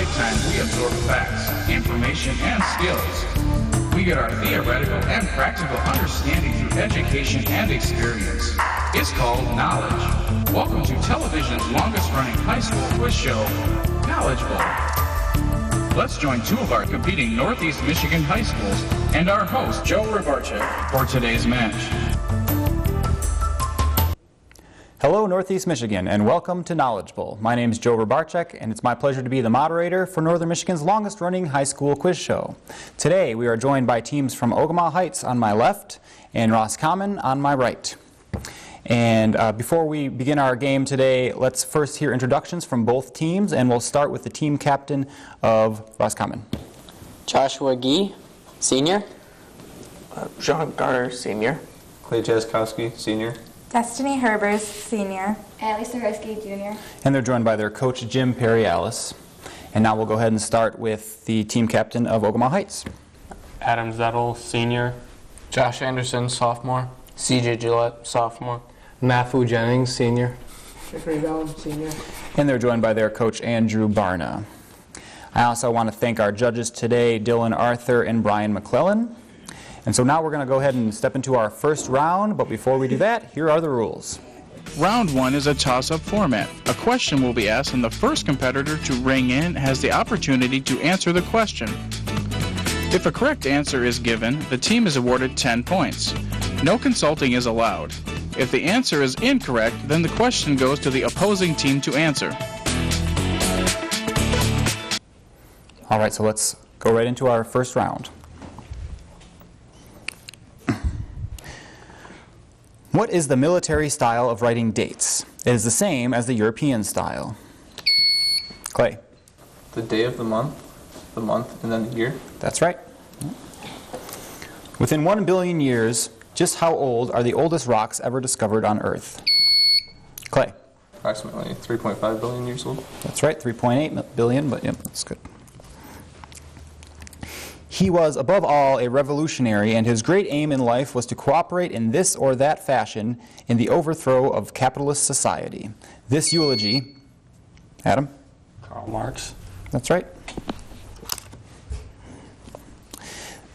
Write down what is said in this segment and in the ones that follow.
lifetime, we absorb facts, information, and skills. We get our theoretical and practical understanding through education and experience. It's called knowledge. Welcome to television's longest-running high school quiz show, Knowledge Bowl. Let's join two of our competing Northeast Michigan high schools and our host, Joe Rybarczyk, for today's match. Hello, Northeast Michigan, and welcome to Knowledge Bowl. My name is Joe Rybarczyk, and it's my pleasure to be the moderator for Northern Michigan's longest-running high school quiz show. Today, we are joined by teams from Ogemaw Heights on my left and Roscommon on my right. And before we begin our game today, let's first hear introductions from both teams, and we'll start with the team captain of Roscommon. Joshua Gee, Senior. John Garner, Senior. Clay Jaskowski, Senior. Destiny Herbers, Senior. Allie Saharsky, Junior. And they're joined by their coach, Jim Perry-Alice. And now we'll go ahead and start with the team captain of Ogemaw Heights. Adam Zettel, Senior. Josh Anderson, Sophomore. CJ Gillette, Sophomore. Matthew Jennings, Senior. Jeffrey Bell, Senior. And they're joined by their coach, Andrew Barna. I also want to thank our judges today, Dylan Arthur and Brian McClellan. And so now we're going to go ahead and step into our first round, but before we do that, here are the rules. Round 1 is a toss-up format. A question will be asked, and the first competitor to ring in has the opportunity to answer the question. If a correct answer is given, the team is awarded 10 points. No consulting is allowed. If the answer is incorrect, then the question goes to the opposing team to answer. All right, so let's go right into our first round. What is the military style of writing dates? It is the same as the European style. Clay. The day of the month, and then the year. That's right. Within 1 billion years, just how old are the oldest rocks ever discovered on Earth? Clay. Approximately 3.5 billion years old. That's right, 3.8 billion, but yep, that's good. He was, above all, a revolutionary, and his great aim in life was to cooperate in this or that fashion in the overthrow of capitalist society. This eulogy, Adam? Karl Marx. That's right.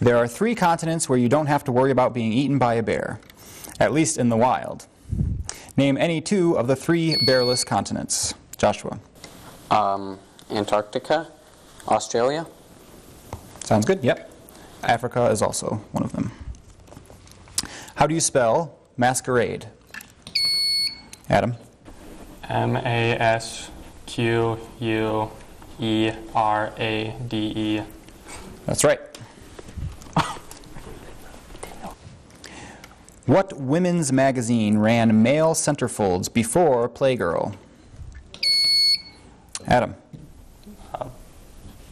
There are 3 continents where you don't have to worry about being eaten by a bear, at least in the wild. Name any 2 of the 3 bearless continents. Joshua? Antarctica, Australia. Sounds good, yep. Africa is also one of them. How do you spell masquerade? Adam? M-A-S-Q-U-E-R-A-D-E. That's right. What women's magazine ran male centerfolds before Playgirl? Adam?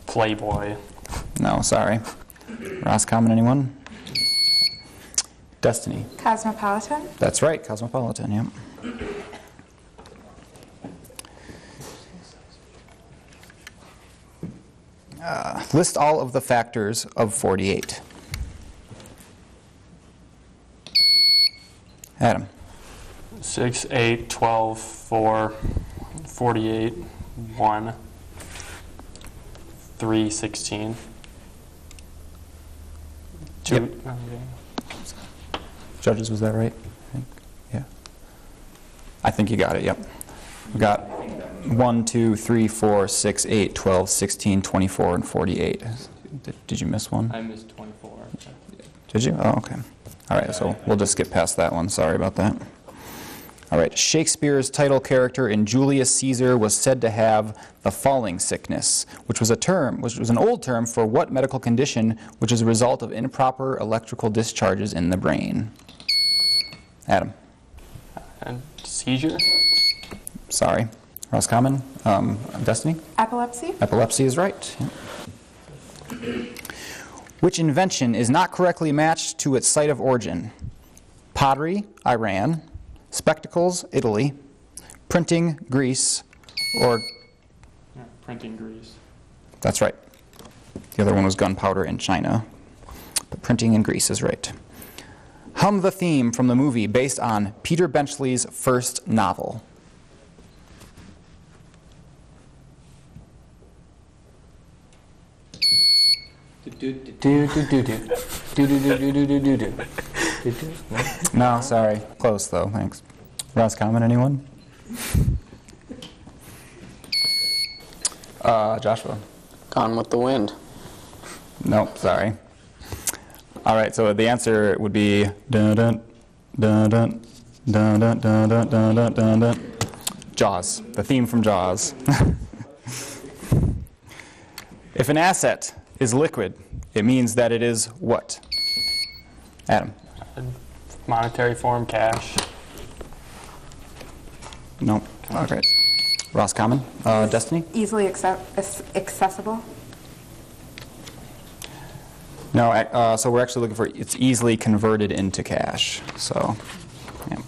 Playboy. No, sorry. Roscommon, anyone? Destiny. Cosmopolitan. That's right, Cosmopolitan, yep. List all of the factors of 48. Adam. 6, 8, 12, 4, 48, 1, 3, 16. 2. Yep. Judges, was that right? Yeah. I think you got it, yep. We got 1, 2, 3, 4, 6, 8, 12, 16, 24, and 48. Did you miss one? I missed 24. Did you? Oh, okay. All right, so we'll just skip past that one. Sorry about that. All right, Shakespeare's title character in Julius Caesar was said to have the falling sickness, which was an old term for what medical condition which is a result of improper electrical discharges in the brain? Adam. And seizure? Sorry. Roscommon. Destiny? Epilepsy. Epilepsy is right. Yeah. Which invention is not correctly matched to its site of origin? Pottery, Iran. Spectacles, Italy. Printing, Greece. Or... Printing, Greece. That's right. The other one was gunpowder in China. But printing in Greece is right. Hum the theme from the movie based on Peter Benchley's first novel. No, sorry. Close, though. Thanks. Roscommon, anyone? Joshua? Gone with the Wind. Nope, sorry. All right, so the answer would be dun dun dun dun dun dun dun dun dun dun dun dun. Jaws, the theme from Jaws. If an asset is liquid, it means that it is what? Adam? Monetary form, cash. Nope. Okay. Roscommon? Destiny? Easily accessible. No, so we're actually looking for it's easily converted into cash. So, yeah.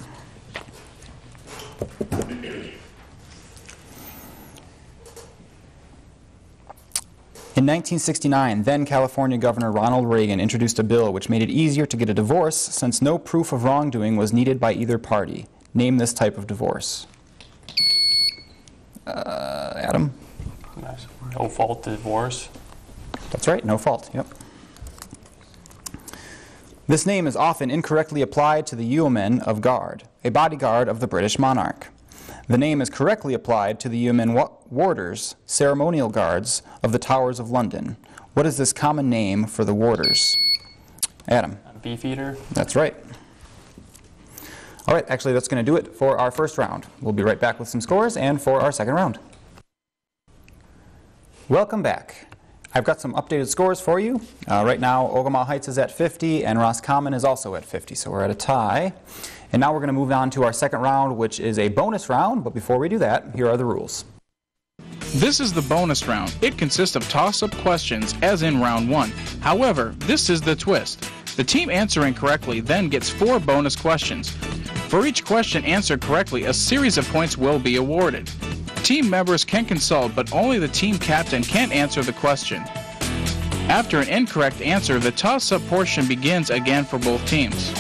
In 1969, then California Governor Ronald Reagan introduced a bill which made it easier to get a divorce since no proof of wrongdoing was needed by either party. Name this type of divorce. Adam? No fault divorce. That's right, no fault, yep. This name is often incorrectly applied to the yeoman of guard, a bodyguard of the British monarch. The name is correctly applied to the yeoman warders, ceremonial guards of the Towers of London. What is this common name for the warders? Adam? Beefeater. That's right. All right, actually that's going to do it for our first round. We'll be right back with some scores and for our second round. Welcome back. I've got some updated scores for you. Right now, Ogemaw Heights is at 50 and Roscommon is also at 50, so we're at a tie. And now we're going to move on to our second round, which is a bonus round, but before we do that, here are the rules. This is the bonus round. It consists of toss-up questions, as in round 1. However, this is the twist. The team answering correctly then gets 4 bonus questions. For each question answered correctly, a series of points will be awarded. Team members can consult, but only the team captain can answer the question. After an incorrect answer, the toss-up portion begins again for both teams.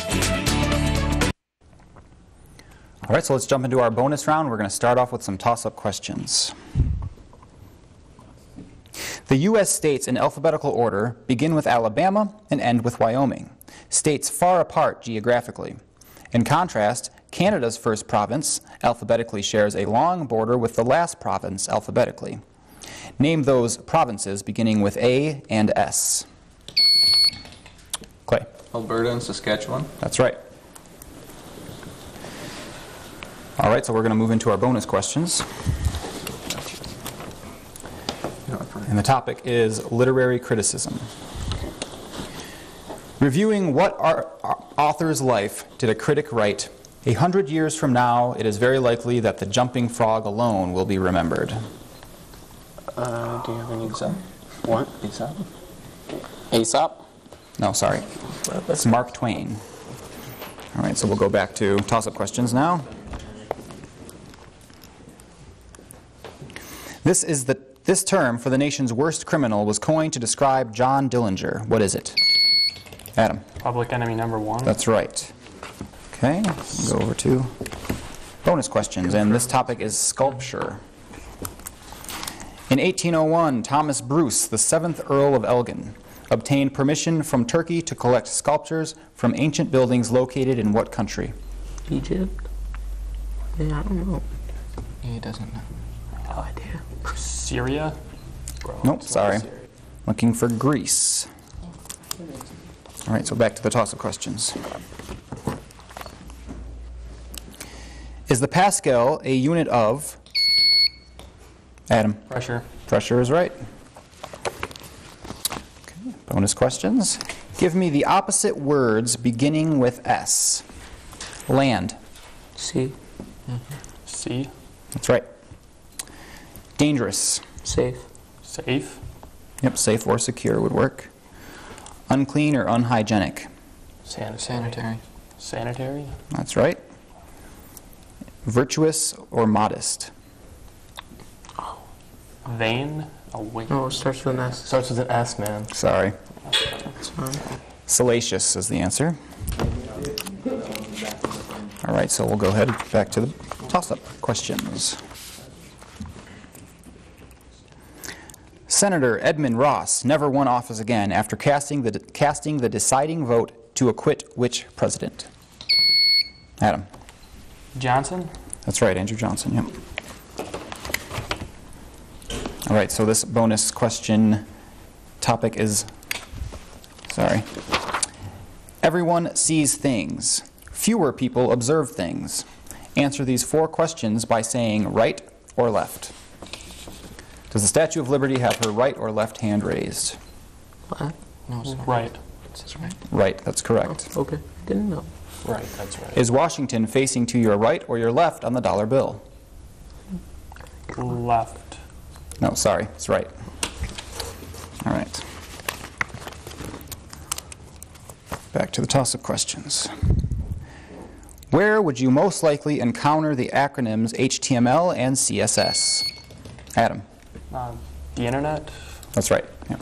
All right, so let's jump into our bonus round. We're going to start off with some toss-up questions. The U.S. states in alphabetical order begin with Alabama and end with Wyoming, states far apart geographically. In contrast, Canada's first province alphabetically shares a long border with the last province alphabetically. Name those provinces beginning with A and S. Clay. Alberta and Saskatchewan. That's right. All right, so we're going to move into our bonus questions. And the topic is literary criticism. Reviewing what author's life did a critic write, 100 years from now, it is very likely that the jumping frog alone will be remembered. Do you have any Aesop? What? Aesop? Aesop? No, sorry. It's Mark Twain. All right, so we'll go back to toss-up questions now. This term for the nation's worst criminal was coined to describe John Dillinger. What is it? Adam. Public enemy number 1. That's right. Okay, we'll go over to bonus questions, and this topic is sculpture. In 1801, Thomas Bruce, the 7th Earl of Elgin, obtained permission from Turkey to collect sculptures from ancient buildings located in what country? Egypt? Yeah, I don't know. He doesn't know. No idea. Syria. Bro, Nope, it's sorry. not Syria. Looking for Greece. All right, so back to the toss-up questions. Is the Pascal a unit of? Adam. Pressure. Pressure is right. Okay, bonus questions. Give me the opposite words beginning with S. Land. Sea. Sea. That's right. Dangerous. Safe. Safe. Yep, safe or secure would work. Unclean or unhygienic. Sanitary. Sanitary. That's right. Virtuous or modest. Vain. Oh, wait. No, it starts with an S. Starts with an S, man. Sorry. That's fine. Salacious is the answer. All right, so we'll go ahead back to the toss-up questions. Senator Edmund Ross never won office again after casting the deciding vote to acquit which president? Adam. Johnson? That's right, Andrew Johnson, yep. All right, so this bonus question topic is, everyone sees things. Fewer people observe things. Answer these 4 questions by saying right or left. Does the Statue of Liberty have her right or left hand raised? What? No, it's not. Right. It's right. Right, that's correct. Okay, didn't know. Right, that's right. Is Washington facing to your right or your left on the dollar bill? Left. No, sorry, it's right. All right. Back to the toss-up questions. Where would you most likely encounter the acronyms HTML and CSS? Adam. The internet? That's right. Yeah.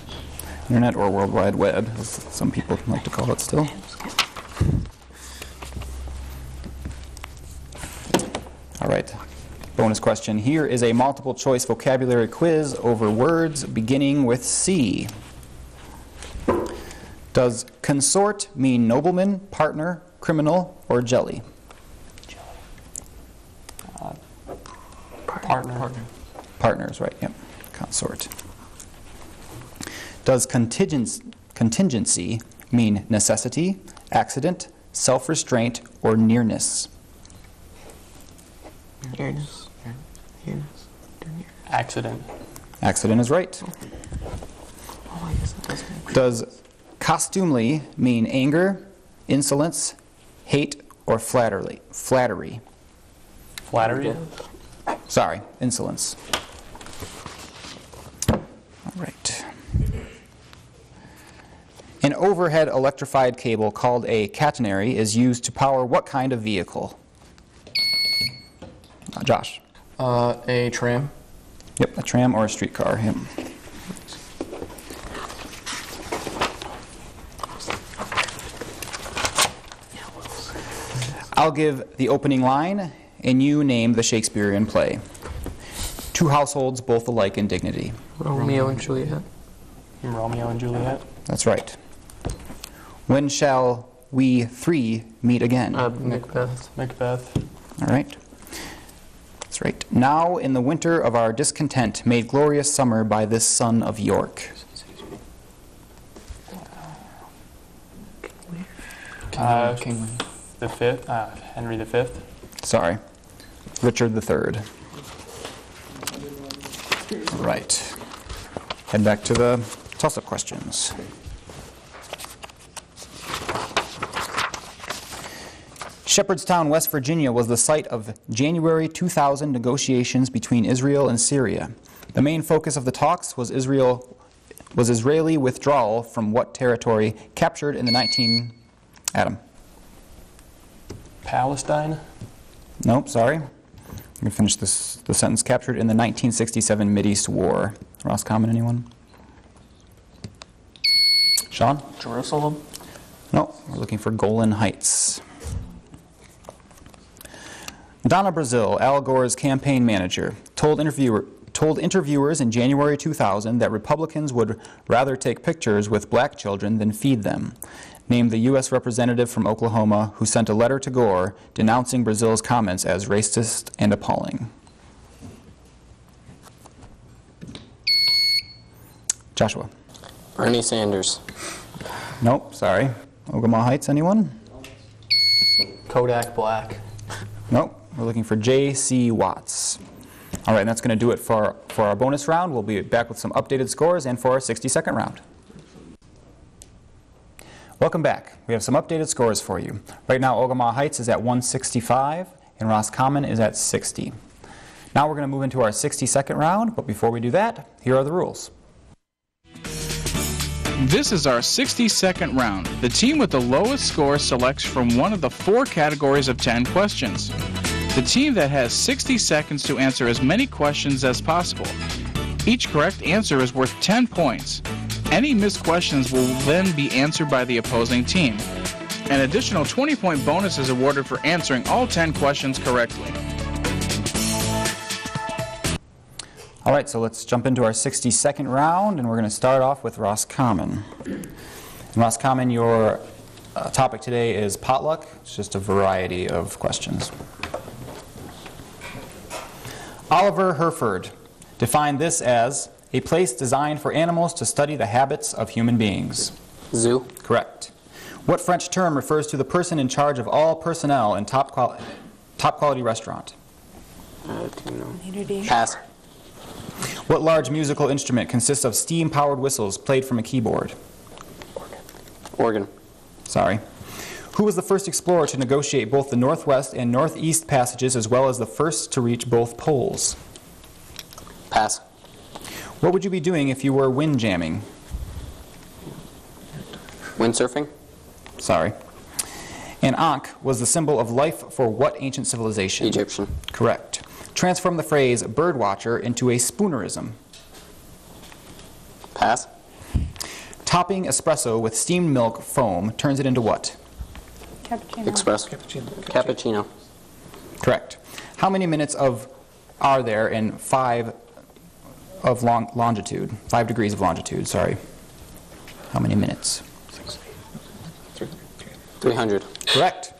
Internet or World Wide Web, as some people like to call it still. All right. Bonus question. Here is a multiple choice vocabulary quiz over words beginning with C. Does consort mean nobleman, partner, criminal, or jelly? Partner. Partners, right, yep. Consort. Does contingency mean necessity, accident, self-restraint, or nearness? Nearness. Accident. Accident is right. Oh, I guess that does make sense. Does costumely mean anger, insolence, hate, or flattery? Flattery. Sorry, insolence. All right. An overhead electrified cable called a catenary is used to power what kind of vehicle? Josh. A tram. Yep, a tram or a streetcar. Yep. I'll give the opening line, and you name the Shakespearean play. 2 households, both alike in dignity. Romeo and Juliet. Romeo and Juliet. That's right. When shall we 3 meet again? Macbeth. Macbeth. All right. That's right. Now in the winter of our discontent, made glorious summer by this son of York. King. The fifth. Henry V. Sorry. Richard III. All right. Head back to the toss-up questions. Shepherdstown, West Virginia was the site of January 2000 negotiations between Israel and Syria. The main focus of the talks was Israeli withdrawal from what territory captured in the Adam. Palestine. Nope, sorry. I'm going to finish the sentence. Captured in the 1967 Mideast War. Roscommon, anyone? Sean? Jerusalem. No, we're looking for Golan Heights. Donna Brazile, Al Gore's campaign manager, told interviewers in January 2000 that Republicans would rather take pictures with black children than feed them. Named the U.S. representative from Oklahoma who sent a letter to Gore denouncing Brazile's comments as racist and appalling. Joshua. Bernie Sanders. Nope, sorry. Ogemaw Heights, anyone? Kodak Black. Nope, we're looking for J.C. Watts. All right, and that's going to do it for our bonus round. We'll be back with some updated scores and for our 60-second round. Welcome back. We have some updated scores for you. Right now, Ogemaw Heights is at 165 and Roscommon is at 60. Now we're going to move into our 60-second round, but before we do that, here are the rules. This is our 60-second round. The team with the lowest score selects from one of the 4 categories of 10 questions. The team that has 60 seconds to answer as many questions as possible. Each correct answer is worth 10 points. Any missed questions will then be answered by the opposing team. An additional 20-point bonus is awarded for answering all 10 questions correctly. All right, so let's jump into our 60-second round, and we're going to start off with Roscommon. In Roscommon, your topic today is potluck. It's just a variety of questions. Oliver Herford defined this as a place designed for animals to study the habits of human beings. Zoo. Correct. What French term refers to the person in charge of all personnel in top quality restaurant? Do you know? Pass. What large musical instrument consists of steam-powered whistles played from a keyboard? Organ. Sorry. Who was the first explorer to negotiate both the northwest and northeast passages as well as the first to reach both poles? Pass. What would you be doing if you were windjamming? Windsurfing. Sorry. An ankh was the symbol of life for what ancient civilization? Egyptian. Correct. Transform the phrase birdwatcher into a spoonerism. Pass. Topping espresso with steamed milk foam turns it into what? Cappuccino. Express. Cappuccino. Correct. How many minutes are there in 5 of longitude? 5 degrees of longitude, sorry. How many minutes? 300. Correct.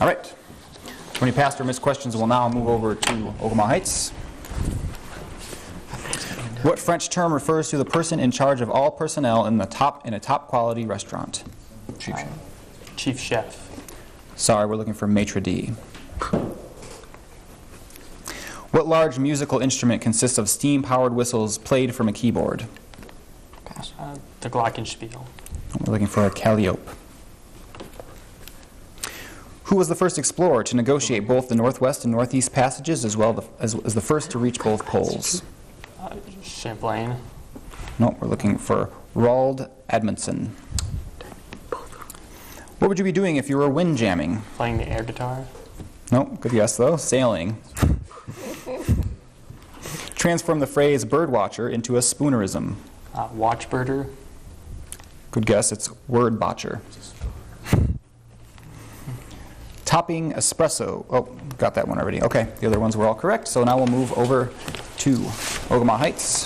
All right. When you passed or missed questions, we'll now move over to Ogemaw Heights. What French term refers to the person in charge of all personnel in a top quality restaurant? Chief chef. Sorry, we're looking for maitre d'. What large musical instrument consists of steam-powered whistles played from a keyboard? The Glockenspiel. We're looking for a calliope. Who was the first explorer to negotiate both the northwest and northeast passages as well as the first to reach both poles? Champlain. No, we're looking for Roald Amundsen. What would you be doing if you were windjamming? Playing the air guitar. No, good guess though. Sailing. Transform the phrase birdwatcher into a spoonerism. Watchbirder. Good guess, it's word botcher. Topping espresso. Oh, got that one already. Okay, the other ones were all correct. So now we'll move over to Ogemaw Heights.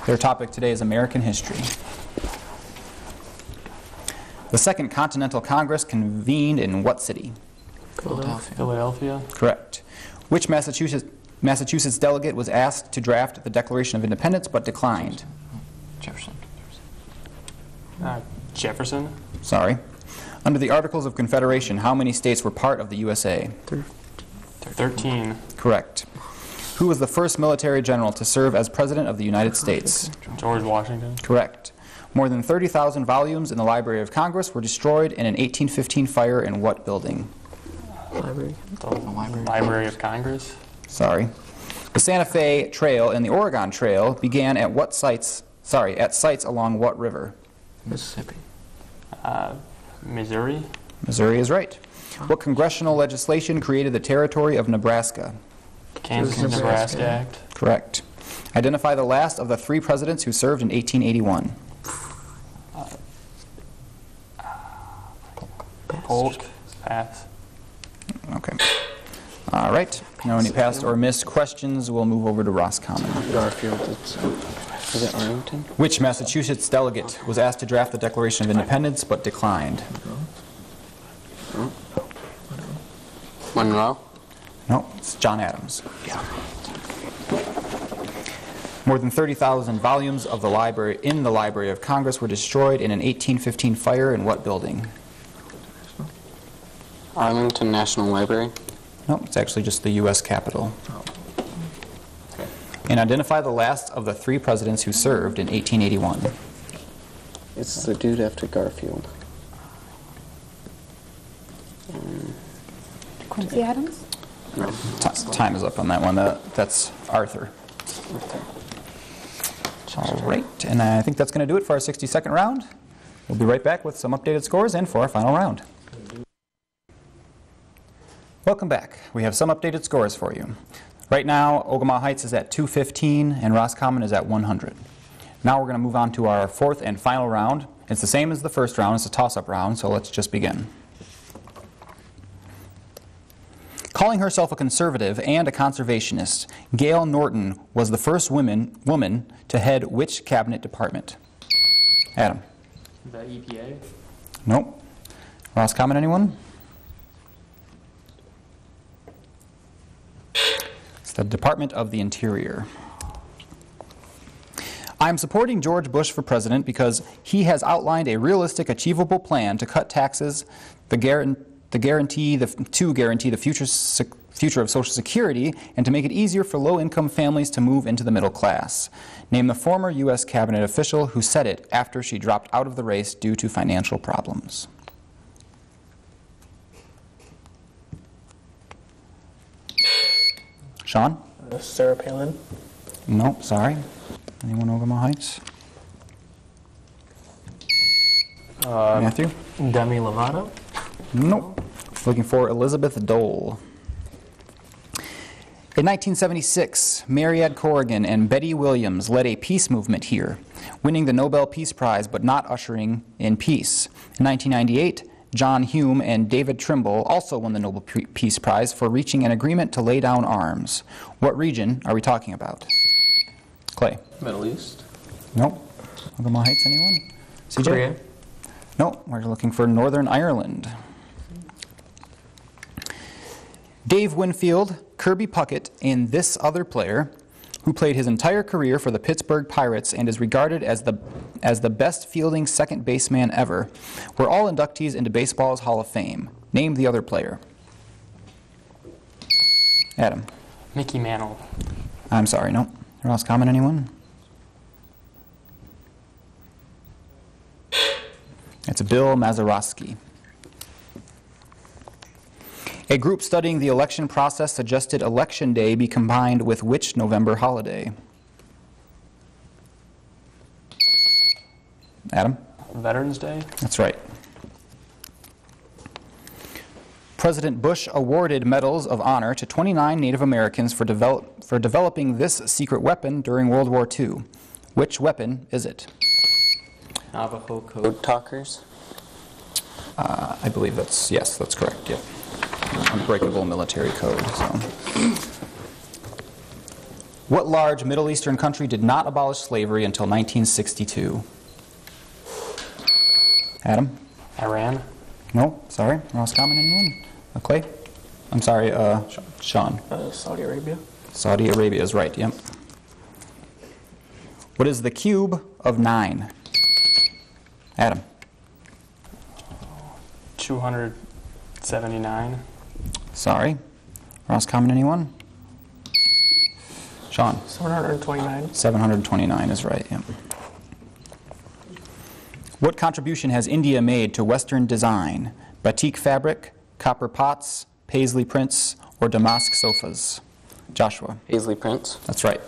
Their topic today is American history. The Second Continental Congress convened in what city? Philadelphia. Correct. Which Massachusetts delegate was asked to draft the Declaration of Independence but declined? Jefferson. Jefferson. Sorry. Under the Articles of Confederation, how many states were part of the USA? 13. Correct. Who was the first military general to serve as President of the United States? George Washington. Correct. More than 30,000 volumes in the Library of Congress were destroyed in an 1815 fire in what building? Library. The Library of Congress. Sorry. The Santa Fe Trail and the Oregon Trail began at what sites? At sites along what river? Mississippi. Missouri. Missouri is right. What congressional legislation created the territory of Nebraska? Kansas Nebraska Act. Correct. Identify the last of the 3 presidents who served in 1881. Polk. Pass. Okay. All right. Now any passed or missed questions, we'll move over to Roscommon. Garfield. Is it Arlington? Which Massachusetts delegate was asked to draft the Declaration of Independence but declined? Monroe. No, it's John Adams. More than 30,000 volumes of the Library of Congress were destroyed in an 1815 fire in what building? Arlington National Library. No, it's actually just the U.S. Capitol. And identify the last of the 3 presidents who served in 1881. It's the dude after Garfield. Quincy Adams? No. Time is up on that one. That's Arthur. All right, and I think that's going to do it for our 60-second round. We'll be right back with some updated scores and for our final round. Welcome back. We have some updated scores for you. Right now, Ogemaw Heights is at 215 and Roscommon is at 100. Now we're going to move on to our 4th and final round. It's the same as the first round. It's a toss-up round, so let's just begin. Calling herself a conservative and a conservationist, Gail Norton was the first woman to head which cabinet department? Adam? The EPA? Nope. Roscommon, anyone? It's the Department of the Interior. I'm supporting George Bush for president because he has outlined a realistic, achievable plan to cut taxes, to guarantee the future of Social Security, and to make it easier for low-income families to move into the middle class. Name the former U.S. cabinet official who said it after she dropped out of the race due to financial problems. Sean? Sarah Palin. Nope, sorry. Anyone Ogemaw Heights? Matthew? Demi Lovato. Nope. Looking for Elizabeth Dole. In 1976, Mariette Corrigan and Betty Williams led a peace movement here, winning the Nobel Peace Prize but not ushering in peace. In 1998, John Hume and David Trimble also won the Nobel Peace Prize for reaching an agreement to lay down arms. What region are we talking about? Clay? Middle East. Nope. Ogemaw Heights, anyone? CJ? Korea. Nope, we're looking for Northern Ireland. Dave Winfield, Kirby Puckett, and this other player, who played his entire career for the Pittsburgh Pirates and is regarded as the best fielding second baseman ever, were all inductees into baseball's Hall of Fame. Name the other player. Adam. Mickey Mantle. I'm sorry, no. Roscommon, anyone? It's Bill Mazeroski. A group studying the election process suggested Election Day be combined with which November holiday? Adam? Veterans Day? That's right. President Bush awarded Medals of Honor to 29 Native Americans for developing this secret weapon during World War II. Which weapon is it? Navajo code talkers. I believe yes, that's correct, yep. Unbreakable military code. So. What large Middle Eastern country did not abolish slavery until 1962? Adam? Iran? No, sorry. Roscommon, anyone? Clay? I'm sorry, Sean. Saudi Arabia. Saudi Arabia is right, yep. What is the cube of 9? Adam? 279. Sorry. Roscommon, anyone? Sean? 729. 729 is right, yep. What contribution has India made to Western design? Batik fabric, copper pots, paisley prints, or damask sofas? Joshua? Paisley prints. That's right.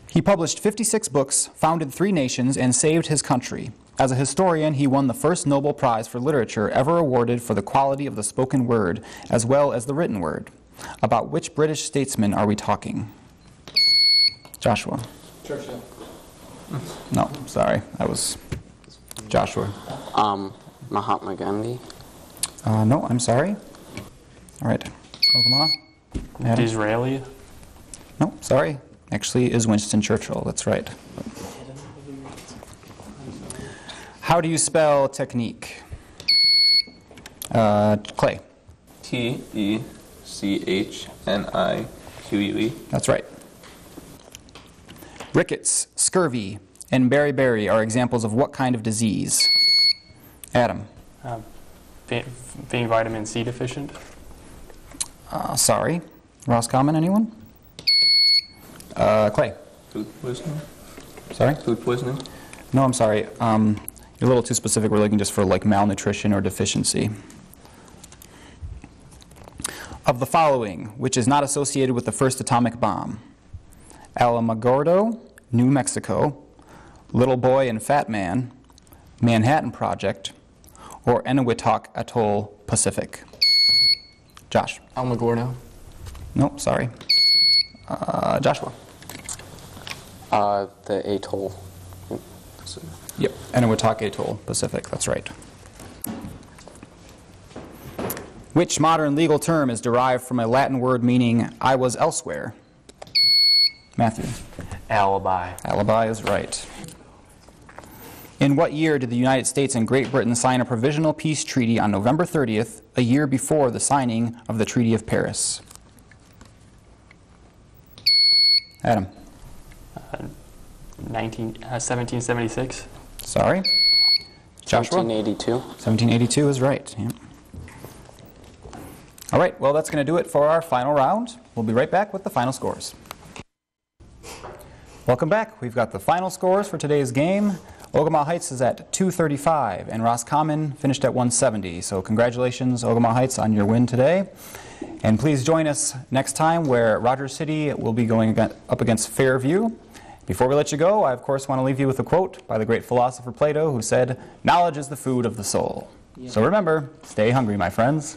He published 56 books, founded 3 nations, and saved his country. As a historian, he won the first Nobel Prize for Literature ever awarded for the quality of the spoken word, as well as the written word. About which British statesman are we talking? Joshua? Churchill. No, sorry, that was Joshua. Mahatma Gandhi. No, I'm sorry. All right, Ogemaw? Adam? Disraeli? No, sorry. Actually, is Winston Churchill. That's right. How do you spell technique? Clay. Technique. That's right. Rickets, scurvy, and beriberi are examples of what kind of disease? Adam. Being vitamin C deficient? Sorry. Roscommon, anyone? Clay. Food poisoning. Sorry? Food poisoning. No, I'm sorry. You're a little too specific. We're looking just for like malnutrition or deficiency. Of the following, which is not associated with the first atomic bomb? Alamogordo, New Mexico, Little Boy and Fat Man, Manhattan Project, or Eniwetok Atoll, Pacific? Josh? Alamogordo. Nope, sorry. Joshua? The atoll. Yep, Eniwetok Atoll, Pacific, that's right. Which modern legal term is derived from a Latin word meaning I was elsewhere? Matthew. Alibi. Alibi is right. In what year did the United States and Great Britain sign a provisional peace treaty on November 30th, a year before the signing of the Treaty of Paris? Adam. 1776. Sorry. Joshua. 1782. 1782 is right. Yeah. All right, well, that's going to do it for our final round. We'll be right back with the final scores. Welcome back. We've got the final scores for today's game. Ogemaw Heights is at 235, and Roscommon finished at 170. So congratulations, Ogemaw Heights, on your win today. And please join us next time where Rogers City will be going up against Fairview. Before we let you go, I of course want to leave you with a quote by the great philosopher Plato, who said, "Knowledge is the food of the soul." So remember, stay hungry, my friends.